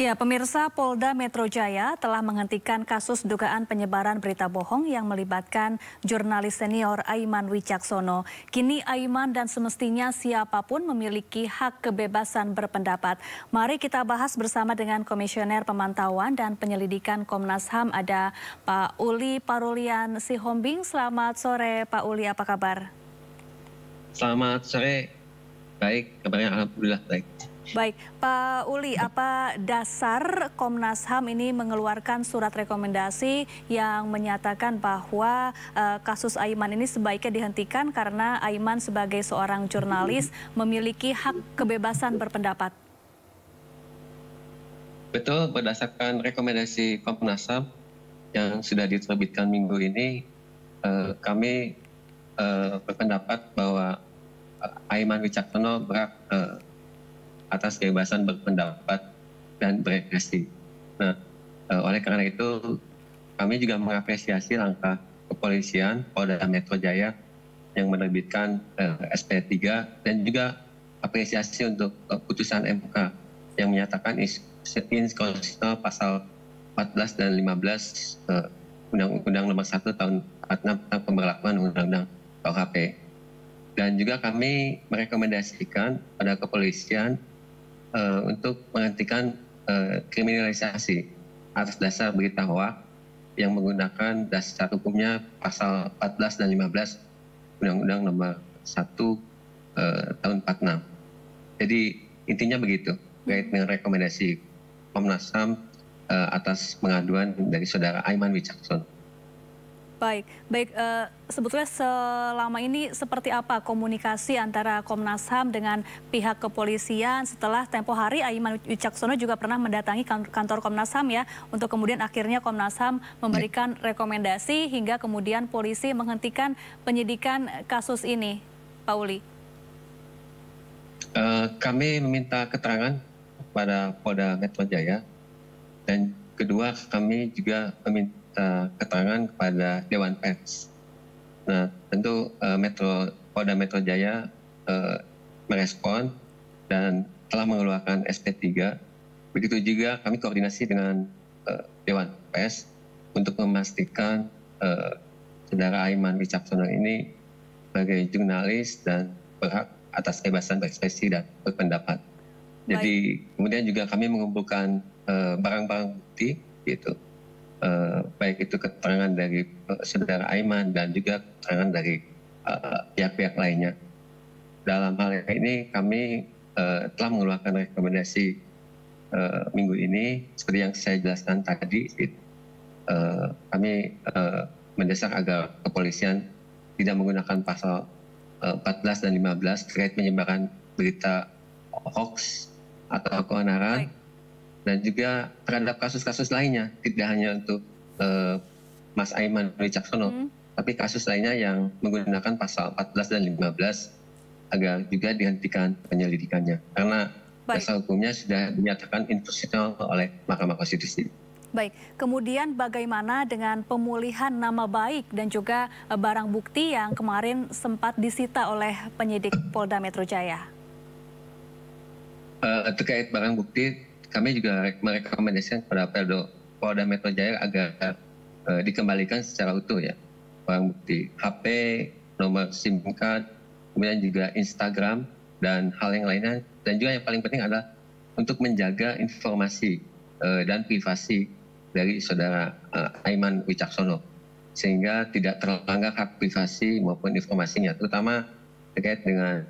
Ya, pemirsa, Polda Metro Jaya telah menghentikan kasus dugaan penyebaran berita bohong yang melibatkan jurnalis senior Aiman Wicaksono. Kini Aiman dan semestinya siapapun memiliki hak kebebasan berpendapat. Mari kita bahas bersama dengan Komisioner Pemantauan dan Penyelidikan Komnas HAM, ada Pak Uli Parulian Sihombing. Selamat sore, Pak Uli, apa kabar? Selamat sore, baik, kabarnya alhamdulillah baik. Baik, Pak Uli, apa dasar Komnas HAM ini mengeluarkan surat rekomendasi yang menyatakan bahwa kasus Aiman ini sebaiknya dihentikan karena Aiman sebagai seorang jurnalis memiliki hak kebebasan berpendapat? Betul, berdasarkan rekomendasi Komnas HAM yang sudah diterbitkan minggu ini, kami berpendapat bahwa Aiman Wicaksono berhak atas kebebasan berpendapat dan berekspresi. Nah, oleh karena itu kami juga mengapresiasi langkah kepolisian Polda Metro Jaya yang menerbitkan SP3 dan juga apresiasi untuk putusan MK yang menyatakan inkonstitusional pasal 14 dan 15 Undang-Undang Nomor 1 Tahun 46 tentang pemberlakuan Undang-Undang KUHP. Dan juga kami merekomendasikan pada kepolisian untuk menghentikan kriminalisasi atas dasar berita hoaks yang menggunakan dasar hukumnya pasal 14 dan 15 Undang-Undang Nomor 1 Tahun 46. Jadi intinya begitu, terkait dengan rekomendasi Komnas HAM atas pengaduan dari saudara Aiman Wicaksono. Baik. Sebetulnya selama ini seperti apa komunikasi antara Komnas HAM dengan pihak kepolisian setelah tempo hari Aiman Wicaksono juga pernah mendatangi kantor Komnas HAM ya, untuk kemudian akhirnya Komnas HAM memberikan rekomendasi hingga kemudian polisi menghentikan penyidikan kasus ini, Pak Uli? Kami meminta keterangan pada Polda Metro Jaya, dan kedua kami juga meminta keterangan kepada Dewan Pers. Nah, tentu Polda Metro Jaya merespon dan telah mengeluarkan SP3. Begitu juga kami koordinasi dengan Dewan Pers untuk memastikan saudara Aiman Wicaksono ini sebagai jurnalis dan berhak atas kebebasan berekspresi dan berpendapat. Jadi kemudian juga kami mengumpulkan barang-barang bukti, gitu. Baik itu keterangan dari saudara Aiman dan juga keterangan dari pihak-pihak lainnya. Dalam hal ini kami telah mengeluarkan rekomendasi minggu ini seperti yang saya jelaskan tadi. Kami mendesak agar kepolisian tidak menggunakan pasal 14 dan 15 terkait penyebaran berita hoax atau keonaran. Dan juga terhadap kasus-kasus lainnya, tidak hanya untuk Mas Aiman Wicaksono, tapi kasus lainnya yang menggunakan pasal 14 dan 15 agar juga dihentikan penyelidikannya. Karena dasar hukumnya sudah dinyatakan inkonstitusional oleh Mahkamah Konstitusi. Baik, kemudian bagaimana dengan pemulihan nama baik dan juga barang bukti yang kemarin sempat disita oleh penyidik Polda Metro Jaya? Terkait barang bukti, kami juga merekomendasikan kepada Polda Metro Jaya agar dikembalikan secara utuh ya. Barang bukti HP, nomor SIM card, kemudian juga Instagram, dan hal yang lainnya. Dan juga yang paling penting adalah untuk menjaga informasi dan privasi dari saudara Aiman Wicaksono. Sehingga tidak terlanggar hak privasi maupun informasinya, terutama terkait dengan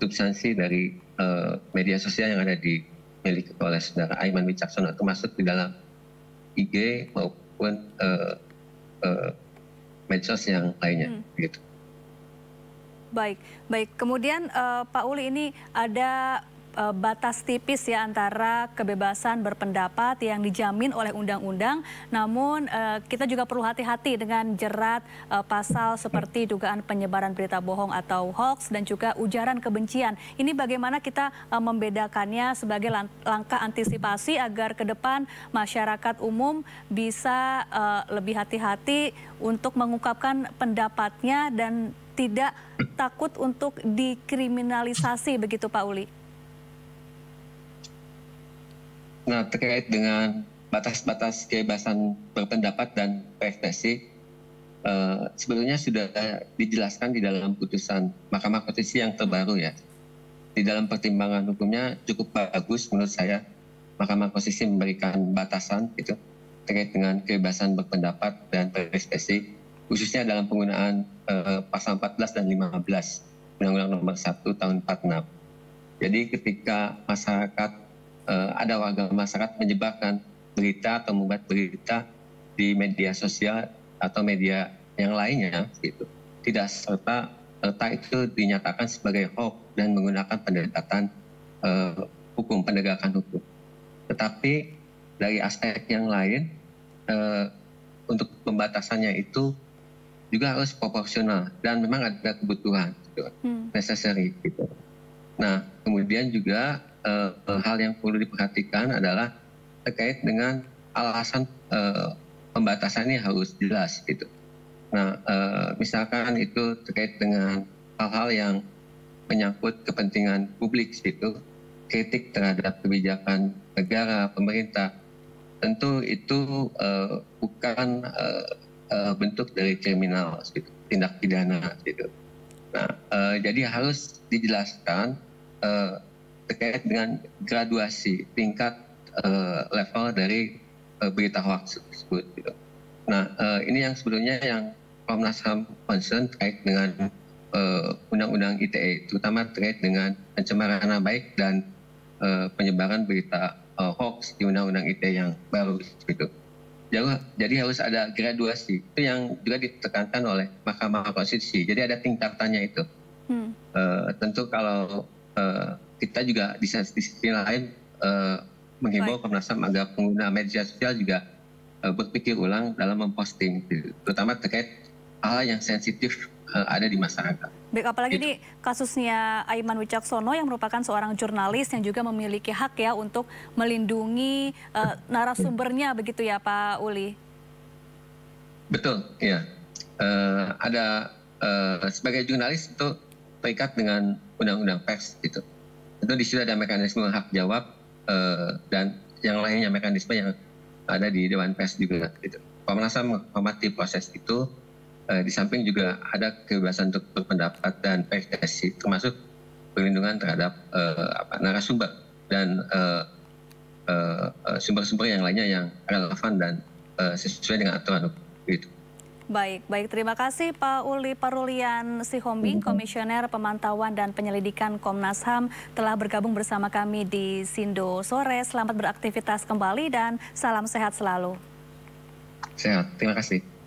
substansi dari media sosial yang ada dimiliki oleh saudara Aiman Wicaksono, termasuk di dalam IG maupun medsos yang lainnya. Gitu. Baik. Kemudian Pak Uli, ini ada batas tipis ya antara kebebasan berpendapat yang dijamin oleh undang-undang, namun kita juga perlu hati-hati dengan jerat pasal seperti dugaan penyebaran berita bohong atau hoax dan juga ujaran kebencian. Ini bagaimana kita membedakannya sebagai langkah antisipasi agar ke depan masyarakat umum bisa lebih hati-hati untuk mengungkapkan pendapatnya dan tidak takut untuk dikriminalisasi, begitu Pak Uli? Nah, terkait dengan batas-batas kebebasan berpendapat dan berekspresi, sebetulnya sudah dijelaskan di dalam putusan Mahkamah Konstitusi yang terbaru ya. Di dalam pertimbangan hukumnya cukup bagus menurut saya. Mahkamah Konstitusi memberikan batasan gitu terkait dengan kebebasan berpendapat dan berekspresi, khususnya dalam penggunaan pasal 14 dan 15 Undang-Undang Nomor 1 Tahun 46. Jadi ketika masyarakat ada warga masyarakat menyebarkan berita atau membuat berita di media sosial atau media yang lainnya, gitu, tidak serta itu dinyatakan sebagai hoax dan menggunakan pendekatan hukum, penegakan hukum. Tetapi dari aspek yang lain, untuk pembatasannya itu juga harus proporsional dan memang ada kebutuhan, gitu, necessary, gitu. Nah, kemudian juga hal yang perlu diperhatikan adalah terkait dengan alasan pembatasan ini harus jelas, gitu. Nah, misalkan itu terkait dengan hal-hal yang menyangkut kepentingan publik, gitu, kritik terhadap kebijakan negara, pemerintah, tentu itu bukan bentuk dari kriminal, gitu, tindak pidana, gitu. Nah, jadi harus dijelaskan terkait dengan graduasi tingkat level dari berita hoax tersebut, gitu. Nah, ini yang sebetulnya yang Komnas HAM concern terkait dengan Undang-Undang ITE, terutama terkait dengan pencemaran nama baik dan penyebaran berita hoax di Undang-Undang ITE yang baru, gitu. Jadi harus ada graduasi, itu yang juga ditekankan oleh Mahkamah Konstitusi. Jadi ada tingkatannya itu. Tentu kalau kita juga di sisi lain menghimbau Komnas HAM agar pengguna media sosial juga berpikir ulang dalam memposting, terutama terkait hal yang sensitif ada di masyarakat. Baik, apalagi di kasusnya Aiman Wicaksono yang merupakan seorang jurnalis yang juga memiliki hak ya untuk melindungi narasumbernya, begitu ya Pak Uli? Betul, ya. Ada sebagai jurnalis itu terikat dengan undang-undang pers, gitu. Itu di situ ada mekanisme hak jawab dan yang lainnya mekanisme yang ada di Dewan Pers juga, gitu. Komnas HAM menghormati proses itu. Di samping juga ada kebebasan untuk berpendapat dan berekspresi, termasuk perlindungan terhadap narasumber dan sumber-sumber yang lainnya yang relevan dan sesuai dengan aturan hukum, gitu. Baik, terima kasih Pak Uli Parulian Sihombing, Komisioner Pemantauan dan Penyelidikan Komnas HAM telah bergabung bersama kami di Sindo Sore. Selamat beraktivitas kembali dan salam sehat selalu. Sehat, terima kasih.